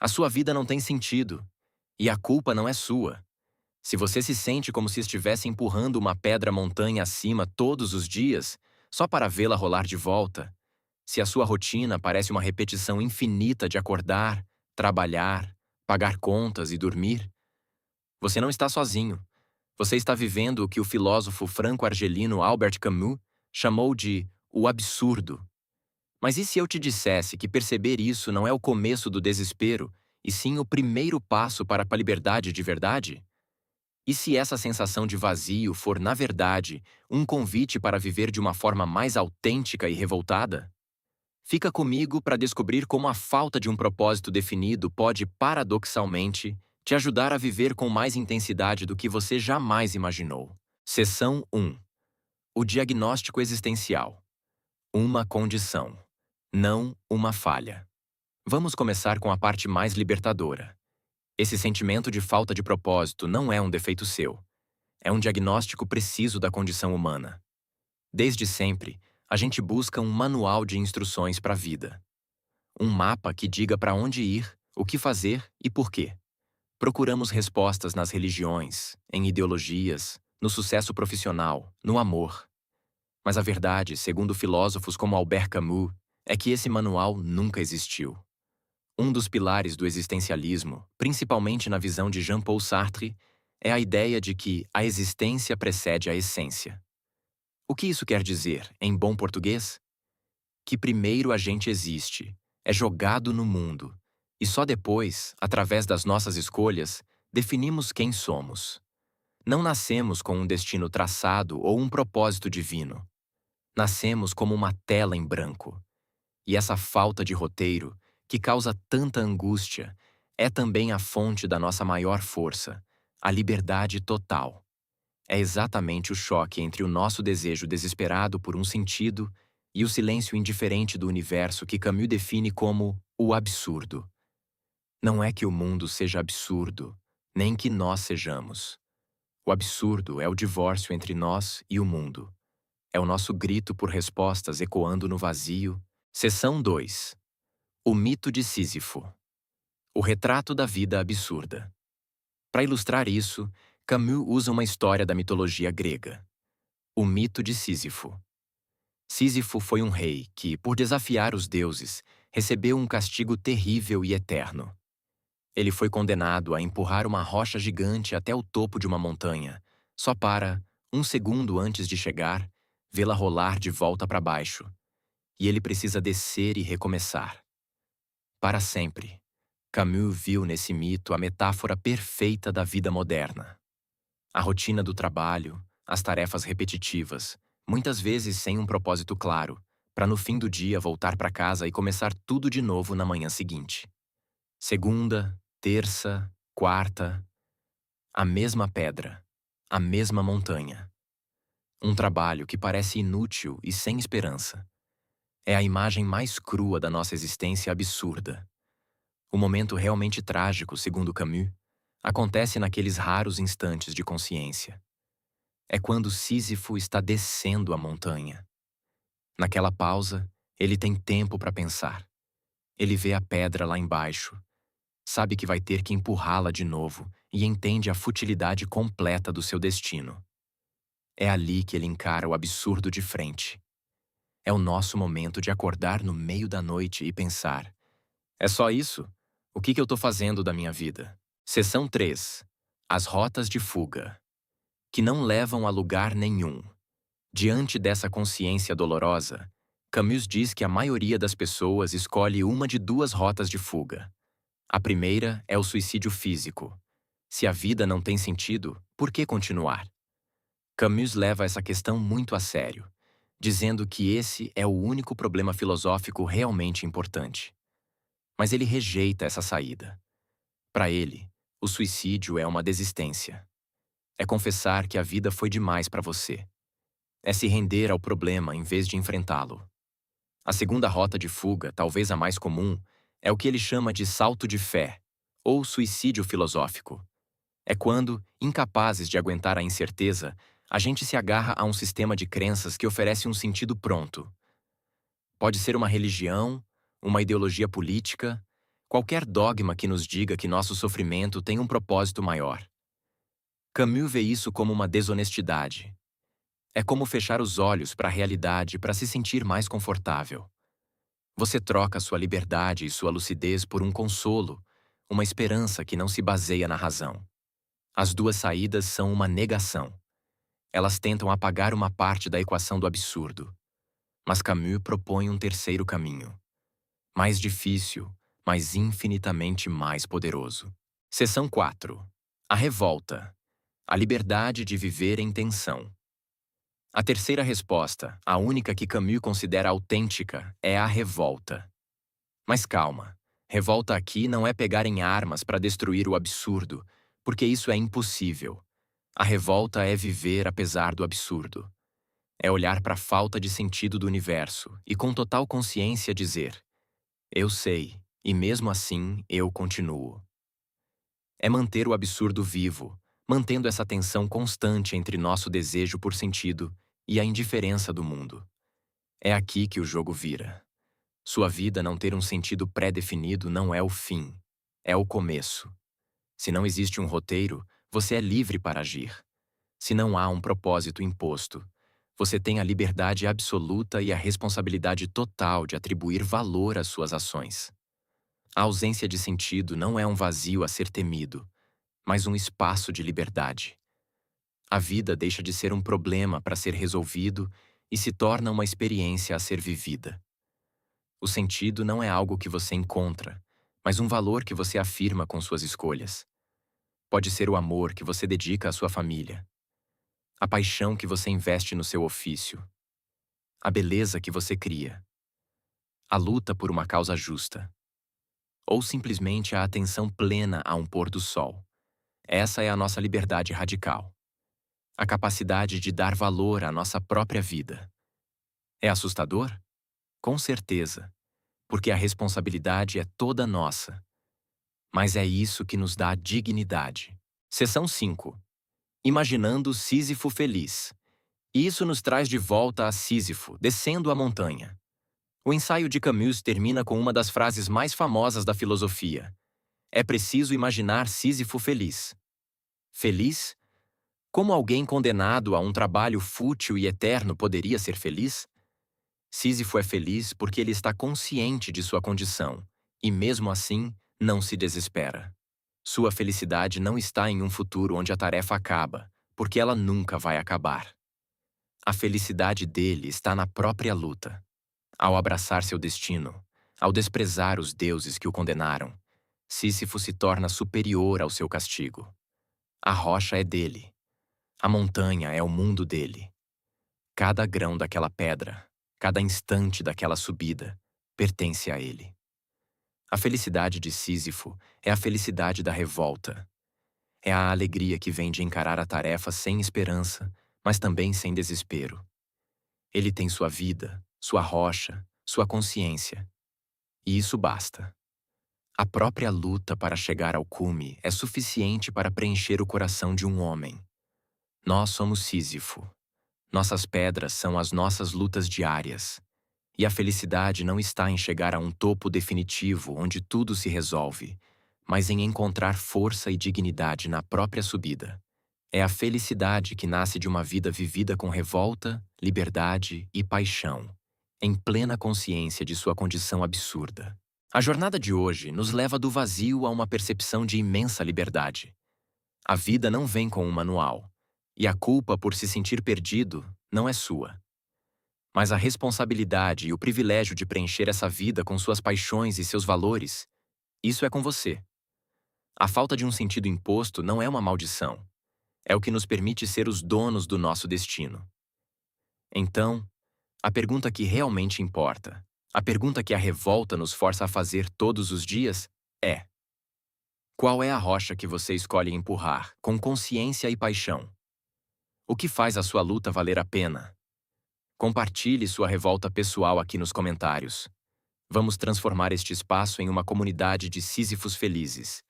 A sua vida não tem sentido. E a culpa não é sua. Se você se sente como se estivesse empurrando uma pedra montanha acima todos os dias, só para vê-la rolar de volta, se a sua rotina parece uma repetição infinita de acordar, trabalhar, pagar contas e dormir, você não está sozinho. Você está vivendo o que o filósofo franco-argelino Albert Camus chamou de o absurdo. Mas e se eu te dissesse que perceber isso não é o começo do desespero, e sim o primeiro passo para a liberdade de verdade? E se essa sensação de vazio for, na verdade, um convite para viver de uma forma mais autêntica e revoltada? Fica comigo para descobrir como a falta de um propósito definido pode, paradoxalmente, te ajudar a viver com mais intensidade do que você jamais imaginou. Seção 1. O diagnóstico existencial. Uma condição, não uma falha. Vamos começar com a parte mais libertadora. Esse sentimento de falta de propósito não é um defeito seu. É um diagnóstico preciso da condição humana. Desde sempre, a gente busca um manual de instruções para a vida. Um mapa que diga para onde ir, o que fazer e por quê. Procuramos respostas nas religiões, em ideologias, no sucesso profissional, no amor. Mas a verdade, segundo filósofos como Albert Camus, é que esse manual nunca existiu. Um dos pilares do existencialismo, principalmente na visão de Jean-Paul Sartre, é a ideia de que a existência precede a essência. O que isso quer dizer, em bom português? Que primeiro a gente existe, é jogado no mundo, e só depois, através das nossas escolhas, definimos quem somos. Não nascemos com um destino traçado ou um propósito divino. Nascemos como uma tela em branco. E essa falta de roteiro, que causa tanta angústia, é também a fonte da nossa maior força, a liberdade total. É exatamente o choque entre o nosso desejo desesperado por um sentido e o silêncio indiferente do universo que Camus define como o absurdo. Não é que o mundo seja absurdo, nem que nós sejamos. O absurdo é o divórcio entre nós e o mundo. É o nosso grito por respostas ecoando no vazio. Seção 2. O mito de Sísifo. O retrato da vida absurda. Para ilustrar isso, Camus usa uma história da mitologia grega. O mito de Sísifo. Sísifo foi um rei que, por desafiar os deuses, recebeu um castigo terrível e eterno. Ele foi condenado a empurrar uma rocha gigante até o topo de uma montanha, só para, um segundo antes de chegar, vê-la rolar de volta para baixo. E ele precisa descer e recomeçar. Para sempre. Camus viu nesse mito a metáfora perfeita da vida moderna. A rotina do trabalho, as tarefas repetitivas, muitas vezes sem um propósito claro, para no fim do dia voltar para casa e começar tudo de novo na manhã seguinte. Segunda, terça, quarta, a mesma pedra, a mesma montanha. Um trabalho que parece inútil e sem esperança. É a imagem mais crua da nossa existência absurda. O momento realmente trágico, segundo Camus, acontece naqueles raros instantes de consciência. É quando Sísifo está descendo a montanha. Naquela pausa, ele tem tempo para pensar. Ele vê a pedra lá embaixo, sabe que vai ter que empurrá-la de novo e entende a futilidade completa do seu destino. É ali que ele encara o absurdo de frente. É o nosso momento de acordar no meio da noite e pensar: é só isso? O que eu estou fazendo da minha vida? Seção 3. As rotas de fuga. Que não levam a lugar nenhum. Diante dessa consciência dolorosa, Camus diz que a maioria das pessoas escolhe uma de duas rotas de fuga. A primeira é o suicídio físico. Se a vida não tem sentido, por que continuar? Camus leva essa questão muito a sério, dizendo que esse é o único problema filosófico realmente importante. Mas ele rejeita essa saída. Para ele, o suicídio é uma desistência. É confessar que a vida foi demais para você. É se render ao problema em vez de enfrentá-lo. A segunda rota de fuga, talvez a mais comum, é o que ele chama de salto de fé, ou suicídio filosófico. É quando, incapazes de aguentar a incerteza, a gente se agarra a um sistema de crenças que oferece um sentido pronto. Pode ser uma religião, uma ideologia política, Qualquer dogma que nos diga que nosso sofrimento tem um propósito maior. Camus vê isso como uma desonestidade. É como fechar os olhos para a realidade para se sentir mais confortável. Você troca sua liberdade e sua lucidez por um consolo, uma esperança que não se baseia na razão. As duas saídas são uma negação. Elas tentam apagar uma parte da equação do absurdo. Mas Camus propõe um terceiro caminho. Mais difícil, mas infinitamente mais poderoso. Seção 4. A revolta. A liberdade de viver em tensão. A terceira resposta, a única que Camus considera autêntica, é a revolta. Mas calma, revolta aqui não é pegar em armas para destruir o absurdo, porque isso é impossível. A revolta é viver apesar do absurdo. É olhar para a falta de sentido do universo e com total consciência dizer: eu sei, e mesmo assim eu continuo. É manter o absurdo vivo, mantendo essa tensão constante entre nosso desejo por sentido e a indiferença do mundo. É aqui que o jogo vira. Sua vida não ter um sentido pré-definido não é o fim, é o começo. Se não existe um roteiro, você é livre para agir. Se não há um propósito imposto, você tem a liberdade absoluta e a responsabilidade total de atribuir valor às suas ações. A ausência de sentido não é um vazio a ser temido, mas um espaço de liberdade. A vida deixa de ser um problema para ser resolvido e se torna uma experiência a ser vivida. O sentido não é algo que você encontra, mas um valor que você afirma com suas escolhas. Pode ser o amor que você dedica à sua família, a paixão que você investe no seu ofício, a beleza que você cria, a luta por uma causa justa, ou simplesmente a atenção plena a um pôr do sol. Essa é a nossa liberdade radical. A capacidade de dar valor à nossa própria vida. É assustador? Com certeza, porque a responsabilidade é toda nossa. Mas é isso que nos dá dignidade. Seção 5. Imaginando Sísifo feliz. Isso nos traz de volta a Sísifo, descendo a montanha. O ensaio de Camus termina com uma das frases mais famosas da filosofia. É preciso imaginar Sísifo feliz. Feliz? Como alguém condenado a um trabalho fútil e eterno poderia ser feliz? Sísifo é feliz porque ele está consciente de sua condição, e mesmo assim, não se desespera. Sua felicidade não está em um futuro onde a tarefa acaba, porque ela nunca vai acabar. A felicidade dele está na própria luta. Ao abraçar seu destino, ao desprezar os deuses que o condenaram, Sísifo se torna superior ao seu castigo. A rocha é dele. A montanha é o mundo dele. Cada grão daquela pedra, cada instante daquela subida, pertence a ele. A felicidade de Sísifo é a felicidade da revolta. É a alegria que vem de encarar a tarefa sem esperança, mas também sem desespero. Ele tem sua vida, sua rocha, sua consciência. E isso basta. A própria luta para chegar ao cume é suficiente para preencher o coração de um homem. Nós somos Sísifo. Nossas pedras são as nossas lutas diárias. E a felicidade não está em chegar a um topo definitivo onde tudo se resolve, mas em encontrar força e dignidade na própria subida. É a felicidade que nasce de uma vida vivida com revolta, liberdade e paixão, em plena consciência de sua condição absurda. A jornada de hoje nos leva do vazio a uma percepção de imensa liberdade. A vida não vem com um manual, e a culpa por se sentir perdido não é sua. Mas a responsabilidade e o privilégio de preencher essa vida com suas paixões e seus valores, isso é com você. A falta de um sentido imposto não é uma maldição. É o que nos permite ser os donos do nosso destino. Então, a pergunta que realmente importa, a pergunta que a revolta nos força a fazer todos os dias é: qual é a rocha que você escolhe empurrar, com consciência e paixão? O que faz a sua luta valer a pena? Compartilhe sua revolta pessoal aqui nos comentários. Vamos transformar este espaço em uma comunidade de Sísifos felizes.